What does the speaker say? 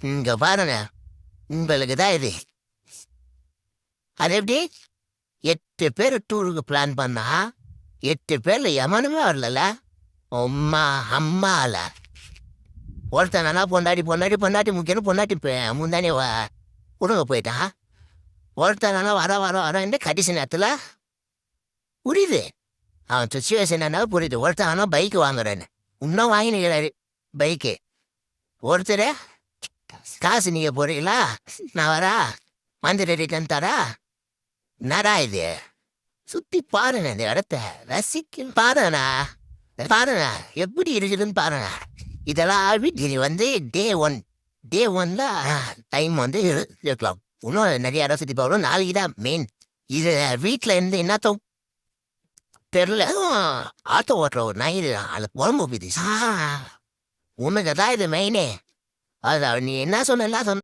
இங்க பாருங்க, உங்களுக்கு தான் இது. அது எப்படி 8 பேர் டூருக்கு பிளான் பண்ணா 8 பேர்ல எவனுமே வரல. அம்மா அம்மால ஒருத்தன் நல்லா பொண்டாட்டி பொண்டாட்டி பொண்டாட்டி முக்கியம் பொண்டாட்டி முந்தானே உடுங்க போயிட்டான். ஒருத்தன் நல்லா வர வர வர கடைசி நேரத்தில் புரியுது. அவன் சுச்சுவேஷன் என்ன புரியுது. ஒருத்தன் ஆனால் பைக்கு வாங்குறேன்னு இன்னும் வாங்கினுக்கிறாரு பைக்கு. ஒருத்தர் காசு நீங்கள் போறீங்களா, நான் வரா வந்து ரிட்டர்ன் தரா. என்னடா இது? சுற்றி பாருங்க, இந்த இடத்த ரசிக்க பாருங்கண்ணா. பாருங்க எப்படி இருக்குதுன்னு பாருங்க. இதெல்லாம் வீட்டுக்கு வந்து டே ஒன்ல டைம் வந்து இருக்கலாம். இன்னும் நிறைய இடம் சுற்றி போகணும். நாளைக்கு தான் மெயின். இது வீட்டில் இருந்து என்னத்தோ தெரில. ஆட்டோ ஓட்டுற ஒரு நாய் அது உடம்பு போகுது. உனக்கு தான் இது மெயினே. அது நீ என்ன சொன்ன சொன்ன